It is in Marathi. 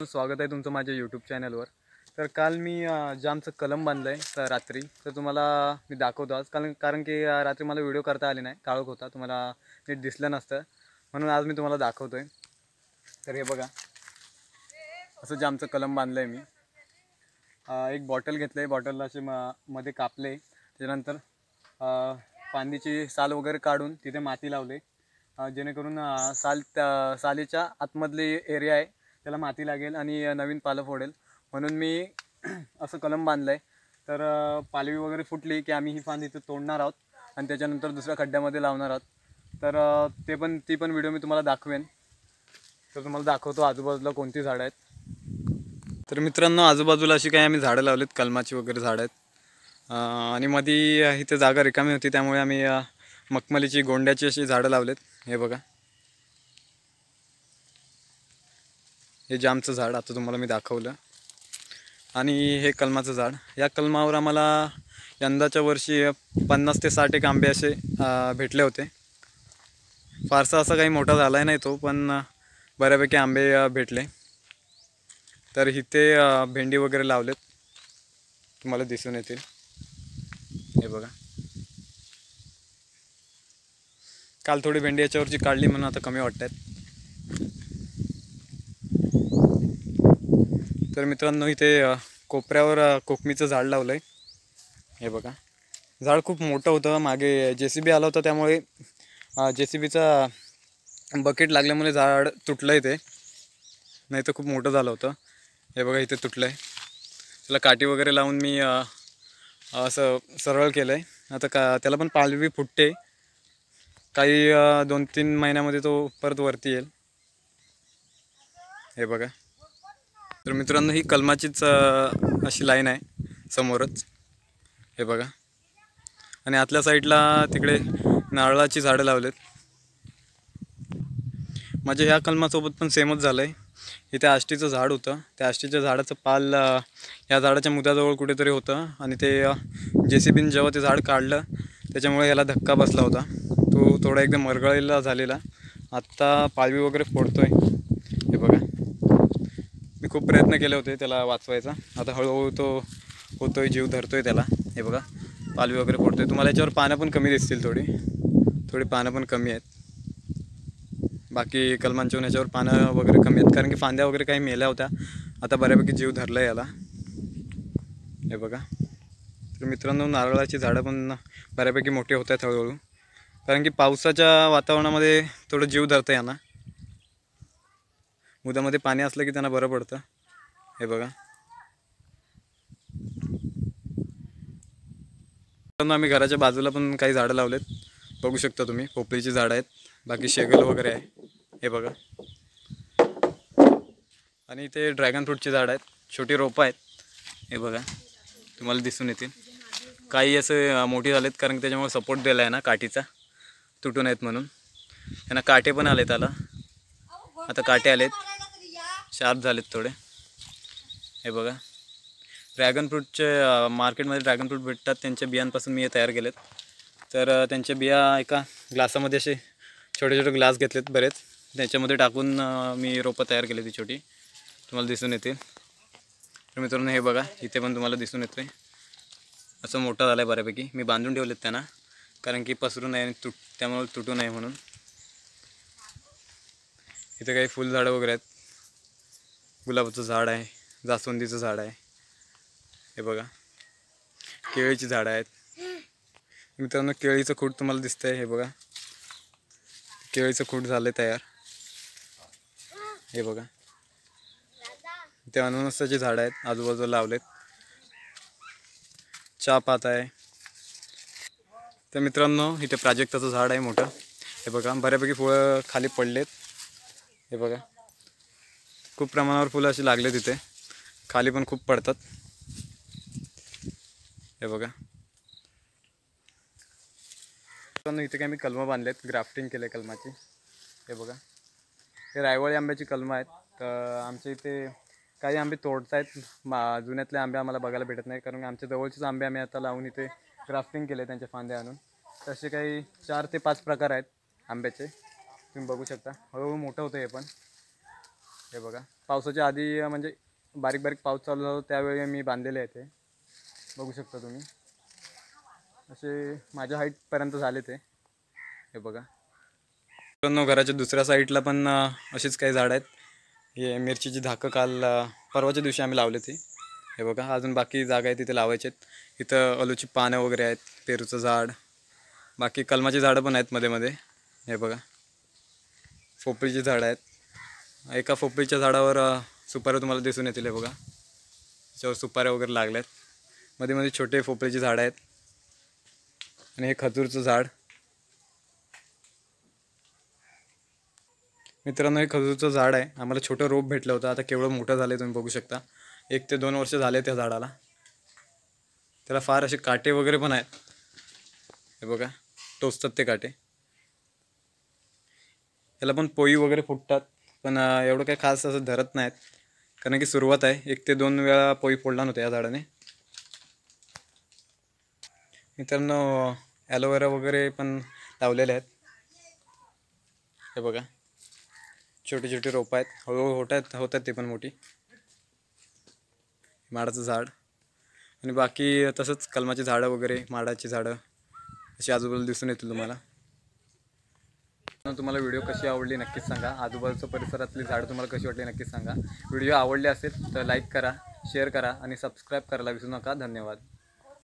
स्वागत आहे तुमचं माझ्या यूट्यूब चॅनलवर। तर काल मी जामचं कलम बांधलं आहे तर रात्री तर तुम्हाला मी दाखवतो आज कारण की रात्री मला व्हिडिओ करता आले नाही, काळोख होता, तुम्हाला नीट दिसलं नसतं म्हणून आज मी तुम्हाला दाखवतो आहे। तर हे बघा, असं जामचं कलम बांधलं आहे मी। एक बॉटल घेतलं आहे, बॉटलला असे मध्ये कापले, त्यानंतर फांदीची साल वगैरे काढून तिथे माती लावले, जेणेकरून सालीच्या आतमधली एरिया आहे त्याला माती लागेल आणि नवीन पालं फोडेल म्हणून मी असं कलम बांधलं आहे। तर पालवी वगैरे फुटली की आम्ही ही फांदी इथं तोडणार आहोत आणि त्याच्यानंतर दुसऱ्या खड्ड्यामध्ये लावणार आहोत। तर ती पण व्हिडिओ मी तुम्हाला दाखवेन। तर तुम्हाला दाखवतो आजूबाजूला कोणती झाडं आहेत। तर मित्रांनो, आजूबाजूला अशी काही आम्ही झाडं लावलीत, कलमाची वगैरे झाडं आहेत आणि मध्ये इथे जागा रिकामी होती त्यामुळे आम्ही मखमलीची गोंड्याची अशी झाडं लावलेत। हे बघा, हे जामचं झाड आता तुम्हाला मी दाखवलं आणि हे कलमाचं झाड। या कलमावर आम्हाला यंदाच्या वर्षी 50 ते 60 एक आंबे असे भेटले होते। फारसा असा काही मोठा झाला नाही तो, पण बऱ्यापैकी आंबे भेटले। तर इथे भेंडी वगैरे लावलेत, तुम्हाला दिसून येतील। हे बघा, काल थोडी भेंडी याच्यावरची काढली म्हणून आता कमी वाटत आहेत। तर मित्रांनो, इथे कोपऱ्यावर कोकमीचं झाड लावलं आहे। हे बघा, झाड खूप मोठं होतं, मागे JCB आला होता त्यामुळे JCBचा बकेट लागल्यामुळे झाड तुटलं आहे, ते नाही तर खूप मोठं झालं होतं। हे बघा, इथे तुटलं आहे, त्याला काठी वगैरे लावून मी असं सरळ केलं आहे। आता त्याला पण पालवी फुटते, काही 2-3 महिन्यामध्ये तो परत वरती येईल। हे बघा, तर मित्रांनो, ही कलमाचीच अशी लाईन आहे समोरच। हे बघा, आणि आतल्या साईडला तिकडे नारळाची झाडं लावलेत। माझ्या ह्या कलमासोबत पण सेमच झालं आहे। इथे आष्टीचं झाड होतं, त्या आष्टीच्या झाडाचं पाल ह्या झाडाच्या मुद्याजवळ कुठेतरी होतं आणि ते JCBने जेव्हा ते झाड काढलं त्याच्यामुळे याला धक्का बसला होता, तो थोडा एकदम मरगळलेला झालेला, आत्ता पालवी वगैरे फोडतोय। हे बघा, मी खूप प्रयत्न केले होते त्याला वाचवायचा, आता हळूहळू तो होतोय, जीव धरतोय त्याला। हे बघा, पालवी वगैरे फोडतोय। तुम्हाला याच्यावर पानं पण कमी दिसतील, थोडी पानं पण कमी आहेत, बाकी कलमांच्या याच्यावर पानं वगैरे कमी आहेत कारण की फांद्या वगैरे काही मेल्या होत्या, आता बऱ्यापैकी जीव धरला याला। हे बघा, तर मित्रांनो, नारळाची झाडं पण बऱ्यापैकी मोठे होत आहेत हळूहळू, कारण की पावसाच्या वातावरणामध्ये थोडं जीव धरतं यांना, मुदामध्ये पाणी असलं की त्यांना बरं पडतं। हे बघा, आम्ही घराच्या बाजूला पण काही झाडं लावलेत, बघू शकता तुम्ही, पोपळीची झाडं आहेत, बाकी शेगल वगैरे आहे। हे बघा, आणि इथे ड्रॅगन फ्रूटची झाडं आहेत, छोटी रोपं आहेत। हे बघा, तुम्हाला दिसून येतील, काही असे मोठी झालेत कारण की त्याच्यामुळे सपोर्ट दिला आहे ना काठीचा, तुटून आहेत म्हणून। त्यांना काटे पण आलेत, आता काटे आलेत, शार्प झालेत थोडे। हे बघा, ड्रॅगन फ्रूटचे मार्केटमध्ये ड्रॅगन फ्रूट भेटतात, त्यांच्या बियांपासून मी हे तयार केलेत। तर त्यांच्या बिया एका ग्लासामध्ये असे छोटे छोटे ग्लास घेतलेत बरेच, त्याच्यामध्ये टाकून मी रोपं तयार केली ती छोटी, तुम्हाला दिसून येतील। तर मित्रांनो, हे बघा, इथे पण तुम्हाला दिसून येतं, असं मोठं झालं आहे बऱ्यापैकी। मी बांधून ठेवलेत त्यांना कारण की पसरू नये, त्यामुळे तुटू नये म्हणून। इथे काही फुलझाडं वगैरे आहेत, गुलाबाचं झाड आहे, जास्वंदीचं झाड आहे। हे बघा, केळीची झाडं आहेत। मित्रांनो, केळीचं खूट तुम्हाला दिसतंय, हे बघा, केळीचं खूट झालं तयार। हे बघा, इथे अननसाची झाडं आहेत, आजूबाजूला लावलेत, चहा पात आहे। तर मित्रांनो, इथे प्राजक्ताचं झाड आहे मोठं। हे बघा, बऱ्यापैकी फुलं खाली पडलेत। हे बघा, खूप प्रमाणावर फुलं अशी लागलेत, इथे खाली पण खूप पडतात। हे बघा, इथे काही मी कलमं बांधलेत, ग्राफ्टिंग केले कलमाची। हे बघा, हे रायवळी आंब्याची कलमं आहेत। तर आमच्या इथे काही आंबे तोडतायत, जुन्यातले आंबे आम्हाला बघायला भेटत नाही कारण आमच्या जवळचेच आंबे आम्ही आता लावून इथे ग्राफ्टिंग केले, त्यांच्या फांद्या आणून। तसे काही 4 ते 5 प्रकार आहेत आंब्याचे, तुम्ही बघू शकता, हळूहळू मोठं होतं हे पण। हे बघा पावसाच्या आधी म्हणजे बारीक बारीक पाऊस चालू झाला त्यावेळी मी बांधलेले आहे ते, बघू शकता तुम्ही. असे माझ्या हाईटपर्यंत झाले ते. हे बघा मित्रांनो, घराच्या दुसऱ्या साईडला पण अशीच काही झाडं आहेत. हे मिरचीची धाकं काल परवाच्या दिवशी आम्ही लावले ते. हे बघा अजून बाकी जागा आहे तिथे लावायचे आहेत. इथं अलूची पानं वगैरे आहेत, पेरूचं झाड, बाकी कलमाची झाडं पण आहेत मध्ये मध्ये. हे बघा पोपळीची झाडं आहेत. एका पोपळीच्या झाडावर सुपाऱ्या तुम्हाला दिसून येतील. हे बघा त्याच्यावर सुपाऱ्या वगैरे लागल्या आहेत. मध्ये मध्ये छोटे पोपळीची झाडं आहेत. आणि हे खजूरचं झाड. मित्रांनो, हे खजूरचं झाड आहे. आम्हाला छोटं रोप भेटलं होतं. आता केवढं मोठं झालं आहे तुम्ही बघू शकता. 1 ते 2 वर्ष झाले त्या झाडाला. त्याला फार असे काटे वगैरे पण आहेत. हे बघा टोचतात ते काटे. याला पण पोई वगैरे फुटतात, पण एवढं काही खास असं धरत नाहीत, कारण की सुरुवात आहे. 1 ते 2 वेळा पोई फोडला नव्हता या झाडाने. मित्रांनो, ॲलोवेरा वगैरे पण लावलेले आहेत. हे बघा छोटी छोटी रोपं आहेत. हळूहळू होतात ते पण मोठी. माडाचं झाड आणि बाकी तसंच कलमाची झाडं वगैरे, माडाची झाडं अशी आजूबाजूला दिसून येतील तुम्हाला. तुम्हाला व्हिडिओ कशी आवडली नक्कीच सांगा. आजूबाजूच्या परिसरातली झाडं तुम्हाला कशी वाटली नक्कीच सांगा. व्हिडिओ आवडले असेल तर लाईक करा, शेअर करा आणि सबस्क्राईब करायला विसरू नका. धन्यवाद.